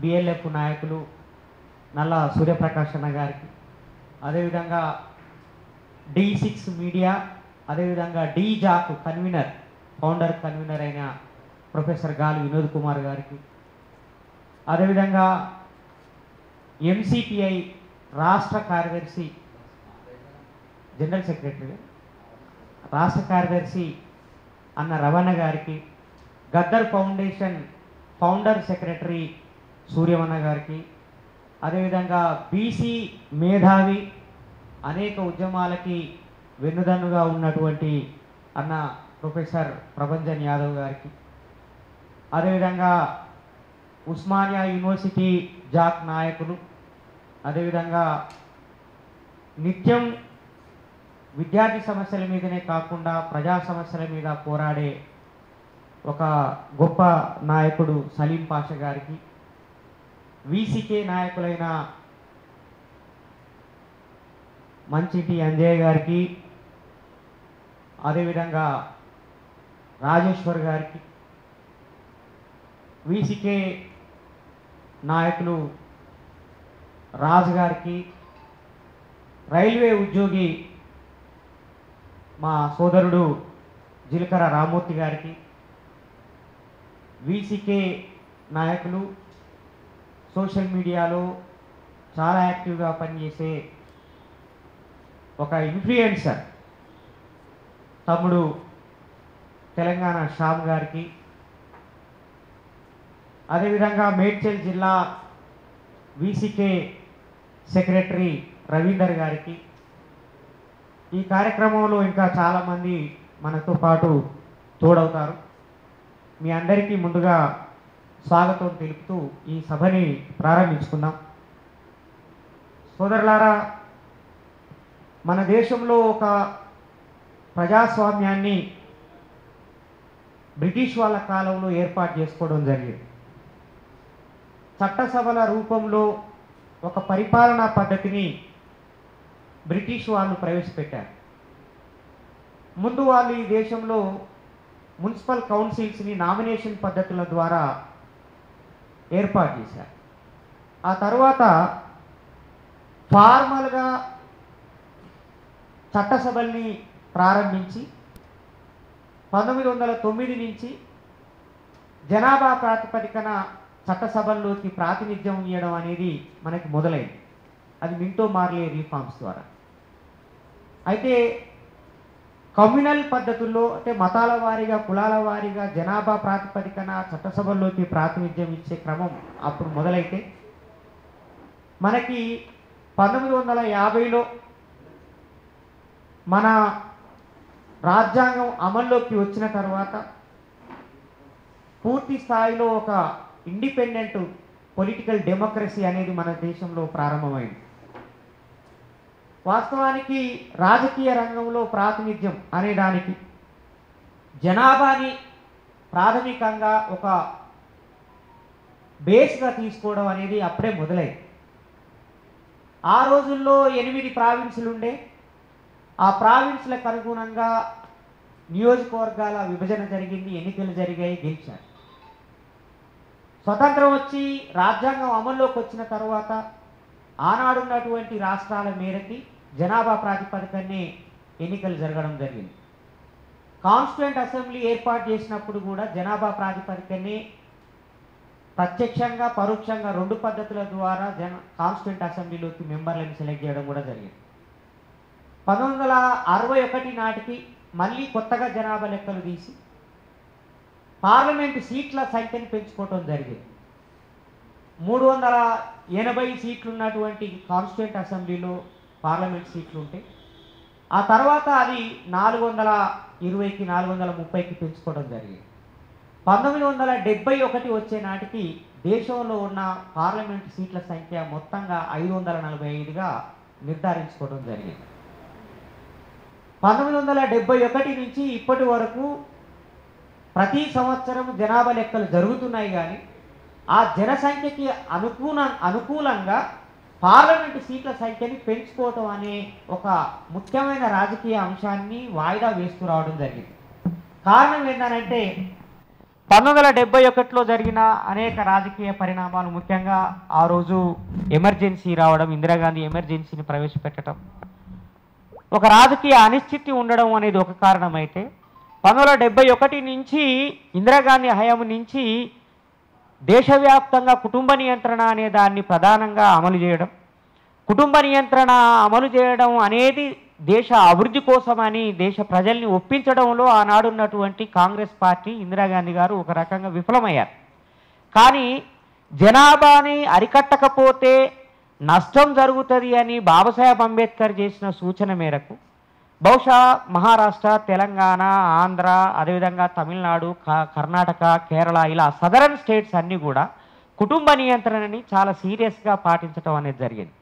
BLF నాయకులు నల్ల సూర్యప్రకాష్ అన్న గారికి, అదేవిధంగా D6 మీడియా, అదేవిధంగా డి జాక్ ఫౌండర్ కన్వీనర్ అయిన ప్రొఫెసర్ గాలి వినోద్ కుమార్ గారికి, అదేవిధంగా MCPI రాష్ట్ర కార్యదర్శి జనరల్ సెక్రటరీ రాష్ట్ర కార్యదర్శి అన్న రవణ గారికి, గద్దర్ ఫౌండేషన్ ఫౌండర్ సెక్రటరీ సూర్యమన్న గారికి, అదేవిధంగా బీసీ మేధావి అనేక ఉద్యమాలకి వెన్నుదన్నుగా ఉన్నటువంటి అన్న ప్రొఫెసర్ ప్రభంజన్ యాదవ్ గారికి, అదేవిధంగా ఉస్మానియా యూనివర్సిటీ జాక్ నాయకులు, అదేవిధంగా నిత్యం విద్యార్థి సమస్యల మీదనే కాకుండా ప్రజా సమస్యల మీద పోరాడే ఒక గొప్ప నాయకుడు సలీం పాషా గారికి, వీసీకే నాయకులైన మంచిటి అంజయ్య గారికి, అదేవిధంగా రాజేశ్వర్ గారికి, వీసీకే నాయకులు రాజు గారికి, రైల్వే ఉద్యోగి మా సోదరుడు జిలకర రామూర్తి గారికి, వీసీకే నాయకులు సోషల్ మీడియాలో చాలా యాక్టివ్గా పనిచేసే ఒక ఇన్ఫ్లుయెన్సర్ తమ్ముడు తెలంగాణ శ్యామ్ గారికి, అదేవిధంగా మేడ్చల్ జిల్లా వీసీకే సెక్రటరీ రవీందర్ గారికి, ఈ కార్యక్రమంలో ఇంకా చాలామంది మనతో పాటు తోడవుతారు. మీ అందరికీ ముందుగా స్వాగతం తెలుపుతూ ఈ సభని ప్రారంభించుకుందాం. సోదరులారా, మన దేశంలో ఒక ప్రజాస్వామ్యాన్ని బ్రిటిష్ వాళ్ళ కాలంలో ఏర్పాటు చేసుకోవడం జరిగింది. చట్టసభల రూపంలో ఒక పరిపాలనా పద్ధతిని బ్రిటిష్ వాళ్ళు ప్రవేశపెట్టారు. ముందు వాళ్ళు ఈ దేశంలో మున్సిపల్ కౌన్సిల్స్ని నామినేషన్ పద్ధతుల ద్వారా ఏర్పాటు చేశారు. ఆ తర్వాత ఫార్మల్గా చట్టసభల్ని ప్రారంభించి 1909 నుంచి జనాభా ప్రాతిపదికన చట్టసభల్లోకి ప్రాతినిధ్యం ఇవ్వడం అనేది మనకి మొదలైంది. అది మింటో మార్లే రీఫార్మ్స్ ద్వారా. అయితే కమ్యూనల్ పద్ధతుల్లో, అంటే మతాల వారీగా కులాల వారీగా జనాభా ప్రాతిపదికన చట్టసభల్లోకి ప్రాతినిధ్యం ఇచ్చే క్రమం అప్పుడు మొదలైతే మనకి 1950లో మన రాజ్యాంగం అమల్లోకి వచ్చిన తర్వాత పూర్తి స్థాయిలో ఒక ఇండిపెండెంట్ పొలిటికల్ డెమోక్రసీ అనేది మన దేశంలో ప్రారంభమైంది. వాస్తవానికి రాజకీయ రంగంలో ప్రాతినిధ్యం అనేదానికి జనాభాని ప్రాథమికంగా ఒక బేస్గా తీసుకోవడం అనేది అప్పుడే మొదలైంది. ఆ రోజుల్లో 8 ప్రావిన్సులు ఉండే. ఆ ప్రావిన్సులకు అనుగుణంగా నియోజకవర్గాల విభజన జరిగింది, ఎన్నికలు జరిగాయి, గెలిచారు. స్వతంత్రం వచ్చి రాజ్యాంగం అమల్లోకి వచ్చిన తర్వాత ఆనాడున్నటువంటి రాష్ట్రాల మేరకి జనాభా ప్రాతిపదికనే ఎన్నికలు జరగడం జరిగింది. కాన్స్టిట్యూయెంట్ అసెంబ్లీ ఏర్పాటు చేసినప్పుడు కూడా జనాభా ప్రాతిపదికనే ప్రత్యక్షంగా పరోక్షంగా 2 పద్ధతుల ద్వారా కాన్స్టిట్యూయెంట్ అసెంబ్లీలోకి మెంబర్లను సెలెక్ట్ చేయడం కూడా జరిగింది. 1961 నాటికి మళ్ళీ కొత్తగా జనాభా లెక్కలు తీసి పార్లమెంటు సీట్ల సంఖ్యను పెంచుకోవడం జరిగింది. 380 సీట్లు ఉన్నటువంటి కాన్స్టిట్యూయెంట్ అసెంబ్లీలో పార్లమెంట్ సీట్లు ఉంటే ఆ తర్వాత అది 420కి 430కి పెంచుకోవడం జరిగింది. 1971 వచ్చే నాటికి దేశంలో ఉన్న పార్లమెంట్ సీట్ల సంఖ్య మొత్తంగా 545గా నిర్ధారించుకోవడం జరిగింది. 1971 నుంచి ఇప్పటి వరకు ప్రతి సంవత్సరం జనాభా లెక్కలు జరుగుతున్నాయి. కానీ ఆ జనసంఖ్యకి అనుకూలంగా పార్లమెంటు సీట్ల సంఖ్యని పెంచుకోవటం అనే ఒక ముఖ్యమైన రాజకీయ అంశాన్ని వాయిదా వేస్తూ రావడం జరిగింది. కారణం ఏంటంటే 1971లో జరిగిన అనేక రాజకీయ పరిణామాలు, ముఖ్యంగా ఆ రోజు ఎమర్జెన్సీ రావడం, ఇందిరాగాంధీ ఎమర్జెన్సీని ప్రవేశపెట్టడం, ఒక రాజకీయ అనిశ్చితి ఉండడం అనేది ఒక కారణమైతే 1971 నుంచి ఇందిరాగాంధీ హయాం నుంచి దేశవ్యాప్తంగా కుటుంబ నియంత్రణ అనే దాన్ని ప్రధానంగా అమలు చేయడం, కుటుంబ నియంత్రణ అమలు చేయడం అనేది దేశ అభివృద్ధి కోసమని దేశ ప్రజల్ని ఒప్పించడంలో ఆనాడున్నటువంటి కాంగ్రెస్ పార్టీ, ఇందిరాగాంధీ గారు ఒక రకంగా విఫలమయ్యారు. కానీ జనాభాని అరికట్టకపోతే నష్టం జరుగుతుంది అని బాబాసాహెబ్ అంబేద్కర్ చేసిన సూచన మేరకు బహుశా మహారాష్ట్ర, తెలంగాణ, ఆంధ్ర, అదేవిధంగా తమిళనాడు, కర్ణాటక, కేరళ ఇలా సదరన్ స్టేట్స్ అన్నీ కూడా కుటుంబ నియంత్రణని చాలా సీరియస్గా పాటించడం అనేది జరిగింది.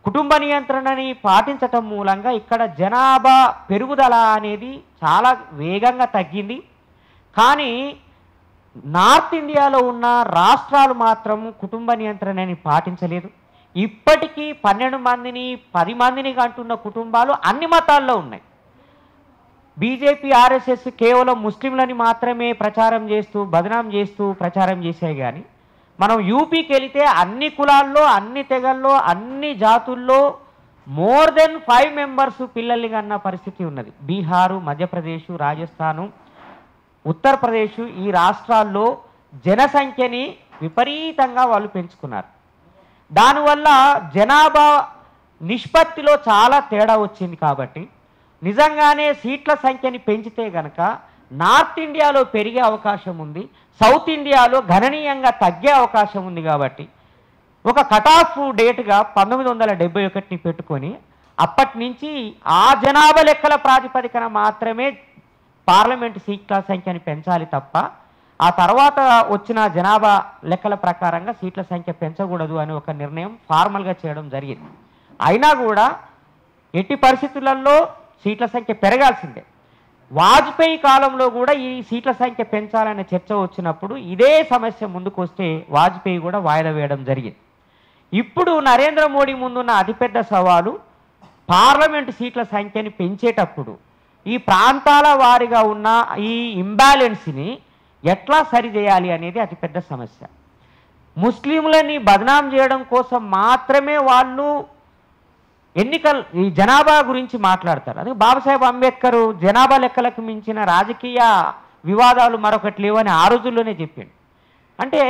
కుటుంబ నియంత్రణని పాటించటం మూలంగా ఇక్కడ జనాభా పెరుగుదల అనేది చాలా వేగంగా తగ్గింది. కానీ నార్త్ ఇండియాలో ఉన్న రాష్ట్రాలు మాత్రం కుటుంబ నియంత్రణని పాటించలేదు. ఇప్పటికీ 12 మందిని 10 మందిని అంటున్న కుటుంబాలు అన్ని మతాల్లో ఉన్నాయి. బీజేపీ, ఆర్ఎస్ఎస్ కేవలం ముస్లింలని మాత్రమే ప్రచారం చేస్తూ, బదనాం చేస్తూ ప్రచారం చేశాయి. కానీ మనం యూపీకి వెళితే అన్ని కులాల్లో, అన్ని తెగల్లో, అన్ని జాతుల్లో మోర్ దెన్ 5 మెంబర్స్ పిల్లల్ని కన్న పరిస్థితి ఉన్నది. బీహారు, మధ్యప్రదేశ్, రాజస్థాను, ఉత్తరప్రదేశ్ ఈ రాష్ట్రాల్లో జనసంఖ్యని విపరీతంగా వాళ్ళు పెంచుకున్నారు. దానివల్ల జనాభా నిష్పత్తిలో చాలా తేడా వచ్చింది. కాబట్టి నిజంగానే సీట్ల సంఖ్యని పెంచితే గనక నార్త్ ఇండియాలో పెరిగే అవకాశం ఉంది, సౌత్ ఇండియాలో గణనీయంగా తగ్గే అవకాశం ఉంది. కాబట్టి ఒక కట్ ఆఫ్ డేట్గా 1971ని పెట్టుకొని అప్పటి నుంచి ఆ జనాభా లెక్కల ప్రాతిపదికన మాత్రమే పార్లమెంటు సీట్ల సంఖ్యని పెంచాలి తప్ప ఆ తర్వాత వచ్చిన జనాభా లెక్కల ప్రకారంగా సీట్ల సంఖ్య పెంచకూడదు అని ఒక నిర్ణయం ఫార్మల్గా చేయడం జరిగింది. అయినా కూడా ఎట్టి పరిస్థితులలో సీట్ల సంఖ్య పెరగాల్సిందే. వాజ్పేయి కాలంలో కూడా ఈ సీట్ల సంఖ్య పెంచాలనే చర్చ వచ్చినప్పుడు ఇదే సమస్య ముందుకు వస్తే వాజ్పేయి కూడా వాయిదా వేయడం జరిగింది. ఇప్పుడు నరేంద్ర మోడీ ముందున్న అతిపెద్ద సవాలు పార్లమెంటు సీట్ల సంఖ్యని పెంచేటప్పుడు ఈ ప్రాంతాల వారీగా ఉన్న ఈ ఇంబ్యాలెన్స్ని ఎట్లా సరిచేయాలి అనేది అతిపెద్ద సమస్య. ముస్లింలని బదనాం చేయడం కోసం మాత్రమే వాళ్ళు ఈ జనాభా గురించి మాట్లాడతారు. అది బాబాసాహెబ్ అంబేద్కర్ జనాభా లెక్కలకు మించిన రాజకీయ వివాదాలు మరొకటి లేవని ఆ రోజుల్లోనే చెప్పిండు. అంటే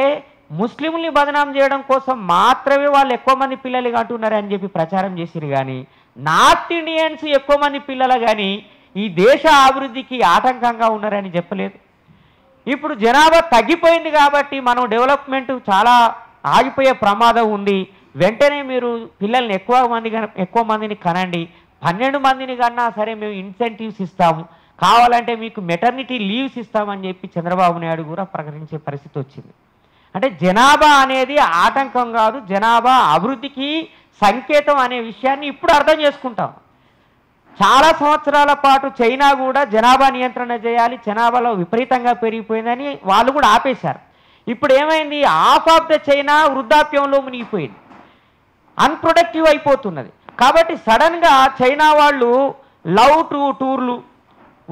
ముస్లింల్ని బదనాం చేయడం కోసం మాత్రమే వాళ్ళు ఎక్కువ మంది పిల్లలు అంటున్నారు అని చెప్పి ప్రచారం చేసిరు. కానీ నార్త్ ఇండియన్స్ ఎక్కువ మంది పిల్లలు కానీ ఈ దేశ అభివృద్ధికి ఆటంకంగా ఉన్నారని చెప్పలేదు. ఇప్పుడు జనాభా తగ్గిపోయింది కాబట్టి మనం డెవలప్మెంట్ చాలా ఆగిపోయే ప్రమాదం ఉంది, వెంటనే మీరు పిల్లల్ని ఎక్కువ మందిని కనండి, 12 మందిని కన్నా సరే మేము ఇన్సెంటివ్స్ ఇస్తాము, కావాలంటే మీకు మెటర్నిటీ లీవ్స్ ఇస్తామని చెప్పి చంద్రబాబు నాయుడు కూడా ప్రకటించే పరిస్థితి వచ్చింది. అంటే జనాభా అనేది ఆటంకం కాదు, జనాభా అభివృద్ధికి సంకేతం అనే విషయాన్ని ఇప్పుడు అర్థం చేసుకుంటాం. చాలా సంవత్సరాల పాటు చైనా కూడా జనాభా నియంత్రణ చేయాలి, జనాభాలో విపరీతంగా పెరిగిపోయిందని వాళ్ళు కూడా ఆపేశారు. ఇప్పుడు ఏమైంది, హాఫ్ ఆఫ్ ద చైనా వృద్ధాప్యంలో మునిగిపోయింది, అన్ప్రొడక్టివ్ అయిపోతున్నది. కాబట్టి సడన్గా చైనా వాళ్ళు లవ్ టూర్లు,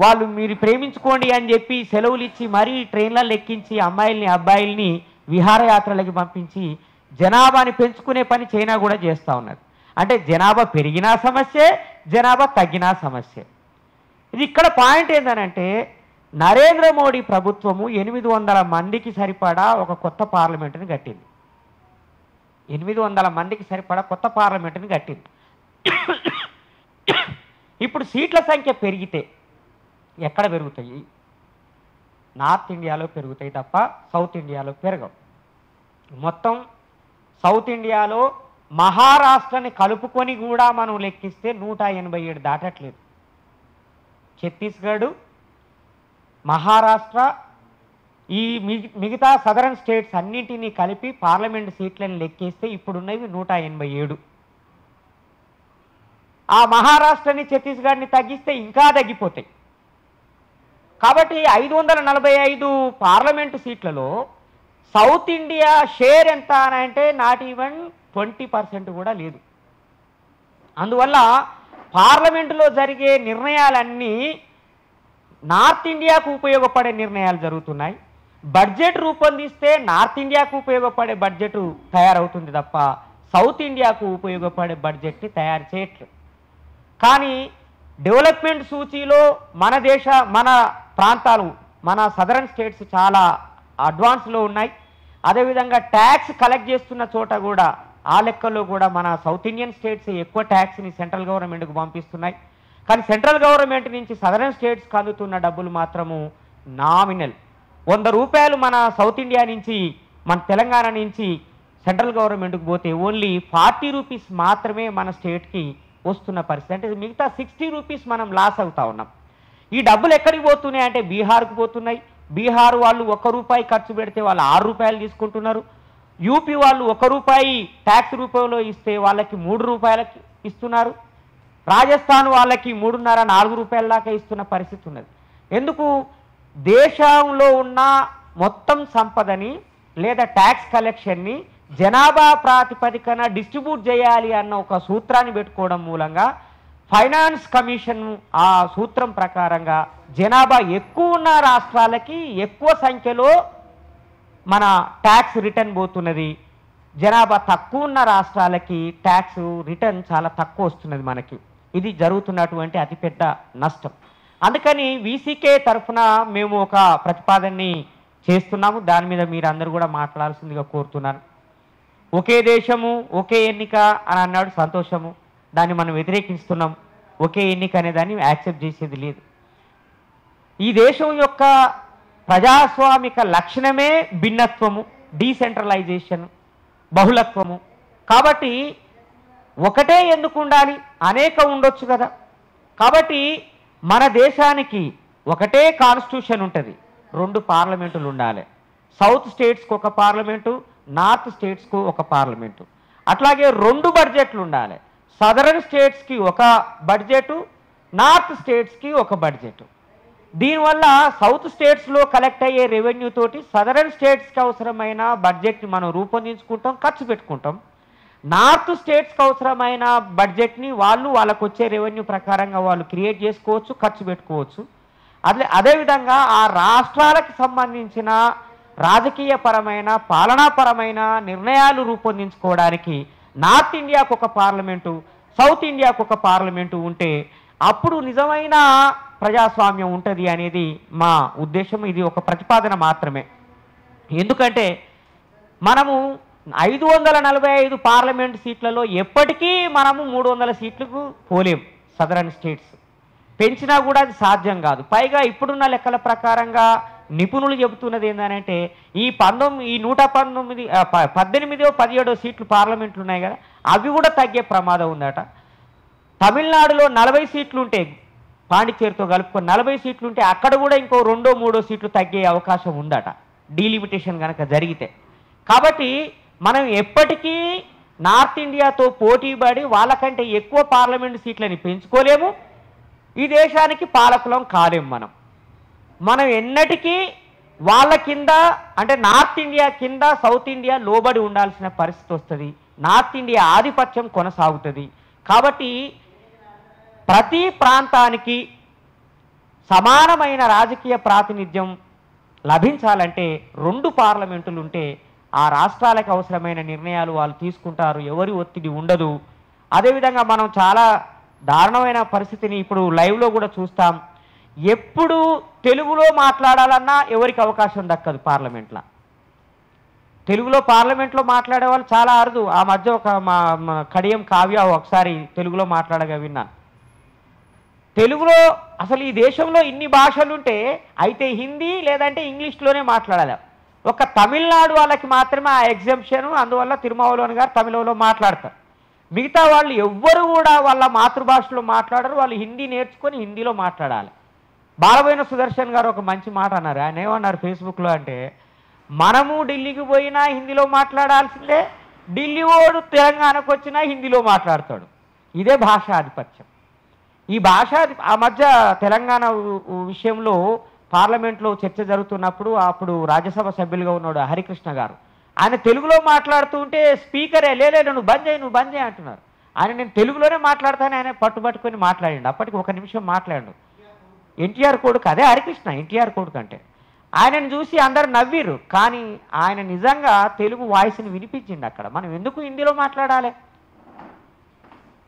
వాళ్ళు మీరు ప్రేమించుకోండి అని చెప్పి సెలవులు ఇచ్చి మరీ ట్రైన్లలో ఎక్కించి అమ్మాయిల్ని అబ్బాయిల్ని విహారయాత్రలకి పంపించి జనాభాని పెంచుకునే పని చైనా కూడా చేస్తూ ఉన్నది. అంటే జనాభా పెరిగినా సమస్యే, జనాభా తగ్గినా సమస్య. ఇది ఇక్కడ పాయింట్ ఏంటంటే నరేంద్ర మోడీ ప్రభుత్వము 800 మందికి సరిపడా ఒక కొత్త పార్లమెంటుని కట్టింది. 800 మందికి సరిపడా కొత్త పార్లమెంటుని కట్టింది. ఇప్పుడు సీట్ల సంఖ్య పెరిగితే ఎక్కడ పెరుగుతాయి? నార్త్ ఇండియాలో పెరుగుతాయి తప్ప సౌత్ ఇండియాలో పెరగవు. మొత్తం సౌత్ ఇండియాలో మహారాష్ట్రని కలుపుకొని కూడా మనం లెక్కిస్తే 187 దాటట్లేదు. ఛత్తీస్గఢ్, మహారాష్ట్ర, ఈ మిగతా సదరన్ స్టేట్స్ అన్నింటినీ కలిపి పార్లమెంట్ సీట్లను లెక్కిస్తే ఇప్పుడున్నవి 187. ఆ మహారాష్ట్రని ఛత్తీస్గఢ్ని తగ్గిస్తే ఇంకా తగ్గిపోతాయి. కాబట్టి 545 పార్లమెంటు సీట్లలో సౌత్ ఇండియా షేర్ ఎంత అని అంటే నాట్ ఈవెన్ 20% కూడా లేదు. అందువల్ల పార్లమెంటులో జరిగే నిర్ణయాలన్నీ నార్త్ ఇండియాకు ఉపయోగపడే నిర్ణయాలు జరుగుతున్నాయి. బడ్జెట్ రూపొందిస్తే నార్త్ ఇండియాకు ఉపయోగపడే బడ్జెట్ తయారవుతుంది తప్ప సౌత్ ఇండియాకు ఉపయోగపడే బడ్జెట్ని తయారు చేయట్లేదు. కానీ డెవలప్మెంట్ సూచీలో మన ప్రాంతాలు, మన సదరన్ స్టేట్స్ చాలా అడ్వాన్స్లో ఉన్నాయి. అదేవిధంగా ట్యాక్స్ కలెక్ట్ చేస్తున్న చోట కూడా ఆ లెక్కల్లో కూడా మన సౌత్ ఇండియన్ స్టేట్స్ ఎక్కువ ట్యాక్స్ని సెంట్రల్ గవర్నమెంట్కు పంపిస్తున్నాయి. కానీ సెంట్రల్ గవర్నమెంట్ నుంచి సదరన్ స్టేట్స్కి అందుతున్న డబ్బులు మాత్రము నామినల్. 100 రూపాయలు మన సౌత్ ఇండియా నుంచి, మన తెలంగాణ నుంచి సెంట్రల్ గవర్నమెంట్కి పోతే ఓన్లీ 40 రూపీస్ మాత్రమే మన స్టేట్కి వస్తున్న పరిస్థితి. అంటే మిగతా 60 రూపీస్ మనం లాస్ అవుతా ఉన్నాం. ఈ డబ్బులు ఎక్కడికి పోతున్నాయి అంటే బీహార్కు పోతున్నాయి. బీహార్ వాళ్ళు 1 రూపాయి ఖర్చు పెడితే వాళ్ళు 6 రూపాయలు తీసుకుంటున్నారు. యూపీ వాళ్ళు 1 రూపాయి ట్యాక్స్ రూపంలో ఇస్తే వాళ్ళకి 3 రూపాయలకి ఇస్తున్నారు. రాజస్థాన్ వాళ్ళకి 3.5, 4 రూపాయల దాకా ఇస్తున్న పరిస్థితి ఉన్నది. ఎందుకు? దేశంలో ఉన్న మొత్తం సంపదని లేదా ట్యాక్స్ కలెక్షన్ని జనాభా ప్రాతిపదికన డిస్ట్రిబ్యూట్ చేయాలి అన్న ఒక సూత్రాన్ని పెట్టుకోవడం మూలంగా ఫైనాన్స్ కమిషన్ ఆ సూత్రం ప్రకారంగా జనాభా ఎక్కువ ఉన్న రాష్ట్రాలకి ఎక్కువ సంఖ్యలో మన ట్యాక్స్ రిటర్న్ పోతున్నది, జనాభా తక్కువ ఉన్న రాష్ట్రాలకి ట్యాక్స్ రిటర్న్ చాలా తక్కువ వస్తున్నది మనకి. ఇది జరుగుతున్నటువంటి అతిపెద్ద నష్టం. అందుకని వీసీకే తరఫున మేము ఒక ప్రతిపాదనని చేస్తున్నాము. దాని మీద మీరు అందరూ కూడా మాట్లాడాల్సిందిగా కోరుతున్నాను. ఒకే దేశము ఒకే ఎన్నిక అని అన్నాడు, సంతోషము. దాన్ని మనం వ్యతిరేకిస్తున్నాం. ఒకే ఎన్నిక అనే దాన్ని యాక్సెప్ట్ చేసేది లేదు. ఈ దేశం యొక్క ప్రజాస్వామిక లక్షణమే భిన్నత్వము, డీసెంట్రలైజేషన్, బహుళత్వము. కాబట్టి ఒకటే ఎందుకు ఉండాలి, అనేక ఉండొచ్చు కదా. కాబట్టి మన దేశానికి ఒకటే కాన్స్టిట్యూషన్ ఉంటుంది, 2 పార్లమెంటులు ఉండాలి. సౌత్ స్టేట్స్కి ఒక పార్లమెంటు, నార్త్ స్టేట్స్కు ఒక పార్లమెంటు. అట్లాగే 2 బడ్జెట్లు ఉండాలి. సదరన్ స్టేట్స్కి ఒక బడ్జెటు, నార్త్ స్టేట్స్కి ఒక బడ్జెటు. దీనివల్ల సౌత్ స్టేట్స్లో కలెక్ట్ అయ్యే రెవెన్యూ తోటి సదరన్ స్టేట్స్కి అవసరమైన బడ్జెట్ని మనం రూపొందించుకుంటాం, ఖర్చు పెట్టుకుంటాం. నార్త్ స్టేట్స్కి అవసరమైన బడ్జెట్ని వాళ్ళకు వచ్చే రెవెన్యూ ప్రకారంగా వాళ్ళు క్రియేట్ చేసుకోవచ్చు, ఖర్చు పెట్టుకోవచ్చు. అదేవిధంగా ఆ రాష్ట్రాలకు సంబంధించిన రాజకీయపరమైన, పాలనాపరమైన నిర్ణయాలు రూపొందించుకోవడానికి నార్త్ ఇండియాకు ఒక పార్లమెంటు, సౌత్ ఇండియాకు ఒక పార్లమెంటు ఉంటే అప్పుడు నిజమైన ప్రజాస్వామ్యం ఉంటుంది అనేది మా ఉద్దేశం. ఇది ఒక ప్రతిపాదన మాత్రమే. ఎందుకంటే మనము 545 పార్లమెంట్ సీట్లలో ఎప్పటికీ మనము 300 సీట్లకు పోలేం. సదరన్ స్టేట్స్ పెంచినా కూడా అది సాధ్యం కాదు. పైగా ఇప్పుడున్న లెక్కల ప్రకారంగా నిపుణులు చెబుతున్నది ఏంటంటే ఈ 118, 17 సీట్లు పార్లమెంట్లు ఉన్నాయి కదా, అవి కూడా తగ్గే ప్రమాదం ఉందట. తమిళనాడులో 40 సీట్లు ఉంటే, పాండిచేరితో కలుపుకొని 40 సీట్లు ఉంటే అక్కడ కూడా ఇంకో 2, 3 సీట్లు తగ్గే అవకాశం ఉందట, డీలిమిటేషన్ కనుక జరిగితే. కాబట్టి మనం ఎప్పటికీ నార్త్ ఇండియాతో పోటీపడి వాళ్ళకంటే ఎక్కువ పార్లమెంట్ సీట్లని పెంచుకోలేము. ఈ దేశానికి పాలకులం కాలేము. మనం ఎన్నటికీ వాళ్ళ కింద, అంటే నార్త్ ఇండియా కింద సౌత్ ఇండియా లోబడి ఉండాల్సిన పరిస్థితి వస్తుంది. నార్త్ ఇండియా ఆధిపత్యం కొనసాగుతుంది. కాబట్టి ప్రతి ప్రాంతానికి సమానమైన రాజకీయ ప్రాతినిధ్యం లభించాలంటే 2 పార్లమెంటులు ఉంటే ఆ రాష్ట్రాలకు అవసరమైన నిర్ణయాలు వాళ్ళు తీసుకుంటారు, ఎవరి ఒత్తిడి ఉండదు. అదేవిధంగా మనం చాలా దారుణమైన పరిస్థితిని ఇప్పుడు లైవ్లో కూడా చూస్తాం. ఎప్పుడు తెలుగులో మాట్లాడాలన్నా ఎవరికి అవకాశం దక్కదు పార్లమెంట్లో. తెలుగులో పార్లమెంట్లో మాట్లాడే వాళ్ళు చాలా అరుదు. ఆ మధ్య ఒక మా కడియం కావ్య ఒకసారి తెలుగులో మాట్లాడగా విన్నాను. తెలుగులో అసలు ఈ దేశంలో ఇన్ని భాషలుంటే అయితే హిందీ లేదంటే ఇంగ్లీష్లోనే మాట్లాడాలి. ఒక తమిళనాడు వాళ్ళకి మాత్రమే ఆ ఎగ్జంప్షన్, అందువల్ల తిరుమావలోని గారు తమిళంలో మాట్లాడతారు. మిగతా వాళ్ళు ఎవ్వరు కూడా వాళ్ళ మాతృభాషలో మాట్లాడరు. వాళ్ళు హిందీ నేర్చుకొని హిందీలో మాట్లాడాలి. బాలబోయిన సుదర్శన్ గారు ఒక మంచి మాట అన్నారు. ఆయన ఏమన్నారు ఫేస్బుక్లో అంటే, మనము ఢిల్లీకి పోయినా హిందీలో మాట్లాడాల్సిందే, ఢిల్లీ వాడు తెలంగాణకు వచ్చినా హిందీలో మాట్లాడతాడు. ఇదే భాషాధిపత్యం. ఈ ఆ మధ్య తెలంగాణ విషయంలో పార్లమెంట్లో చర్చ జరుగుతున్నప్పుడు అప్పుడు రాజ్యసభ సభ్యులుగా ఉన్నాడు హరికృష్ణ గారు. ఆయన తెలుగులో మాట్లాడుతూ ఉంటే స్పీకరే లేలే నువ్వు బంద్ చేయి అంటున్నారు. ఆయన నేను తెలుగులోనే మాట్లాడతాను ఆయన పట్టుబట్టుకొని మాట్లాడండి. అప్పటికి 1 నిమిషం మాట్లాడు. ఎన్టీఆర్ కొడుకు, అదే హరికృష్ణ ఎన్టీఆర్ కొడుకు అంటే. ఆయనను చూసి అందరు నవ్విరు, కానీ ఆయన నిజంగా తెలుగు వాయిస్ని వినిపించింది అక్కడ. మనం ఎందుకు హిందీలో మాట్లాడాలి?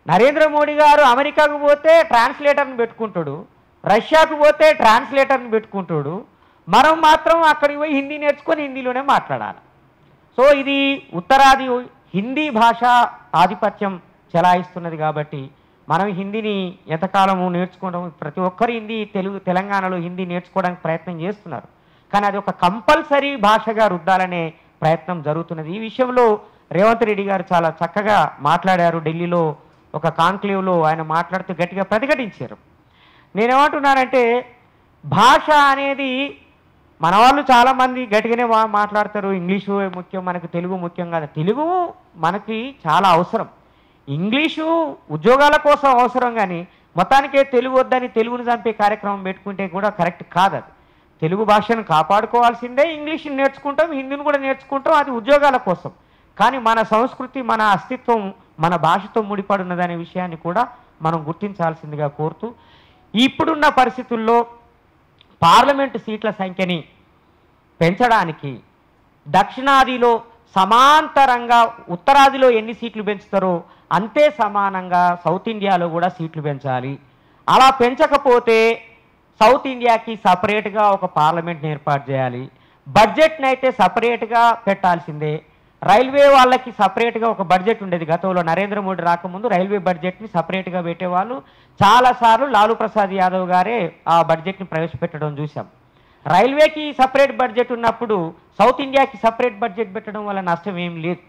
నరేంద్ర మోడీ గారు అమెరికాకు పోతే ట్రాన్స్లేటర్ని పెట్టుకుంటాడు, రష్యాకు పోతే ట్రాన్స్లేటర్ని పెట్టుకుంటాడు, మనం మాత్రం అక్కడికి పోయి హిందీ నేర్చుకొని హిందీలోనే మాట్లాడాలి. సో ఇది ఉత్తరాది హిందీ భాష ఆధిపత్యం చెలాయిస్తున్నది కాబట్టి మనం హిందీని ఎంతకాలము నేర్చుకోవడం, ప్రతి ఒక్కరు హిందీ తెలంగాణలో హిందీ నేర్చుకోవడానికి ప్రయత్నం చేస్తున్నారు, కానీ అది ఒక కంపల్సరీ భాషగా రుద్దాలనే ప్రయత్నం జరుగుతున్నది. ఈ విషయంలో రేవంత్ రెడ్డి గారు చాలా చక్కగా మాట్లాడారు. ఢిల్లీలో ఒక కాన్క్లేవ్లో ఆయన మాట్లాడుతూ గట్టిగా ప్రతిఘటించారు. నేనేమంటున్నానంటే భాష అనేది మన వాళ్ళు చాలామంది గట్టిగానే మాట్లాడతారు, ఇంగ్లీషు ముఖ్యం, మనకు తెలుగు ముఖ్యం కాదు. తెలుగు మనకి చాలా అవసరం, ఇంగ్లీషు ఉద్యోగాల కోసం అవసరం, కానీ మొత్తానికే తెలుగు వద్దని తెలుగును చంపే కార్యక్రమం పెట్టుకుంటే కూడా కరెక్ట్ కాదు. అది తెలుగు భాషను కాపాడుకోవాల్సిందే, ఇంగ్లీష్ని నేర్చుకుంటాం, హిందీని కూడా నేర్చుకుంటాం, అది ఉద్యోగాల కోసం. కానీ మన సంస్కృతి, మన అస్తిత్వం మన భాషతో ముడిపడున్నదనే విషయాన్ని కూడా మనం గుర్తించాల్సిందిగా కోరుతూ, ఇప్పుడున్న పరిస్థితుల్లో పార్లమెంటు సీట్ల సంఖ్యని పెంచడానికి దక్షిణాదిలో సమాంతరంగా ఉత్తరాదిలో ఎన్ని సీట్లు పెంచుతారో అంతే సమానంగా సౌత్ ఇండియాలో కూడా సీట్లు పెంచాలి. అలా పెంచకపోతే సౌత్ ఇండియాకి సపరేట్గా ఒక పార్లమెంట్ని ఏర్పాటు చేయాలి, బడ్జెట్ని అయితే సపరేట్గా పెట్టాల్సిందే. రైల్వే వాళ్ళకి సపరేట్గా ఒక బడ్జెట్ ఉండేది గతంలో, నరేంద్ర మోడీ రాకముందు రైల్వే బడ్జెట్ని సపరేట్గా పెట్టేవాళ్ళు. చాలాసార్లు లాలూ ప్రసాద్ యాదవ్ గారే ఆ బడ్జెట్ని ప్రవేశపెట్టడం చూసాం. రైల్వేకి సపరేట్ బడ్జెట్ ఉన్నప్పుడు సౌత్ ఇండియాకి సపరేట్ బడ్జెట్ పెట్టడం వల్ల నష్టం ఏం లేదు.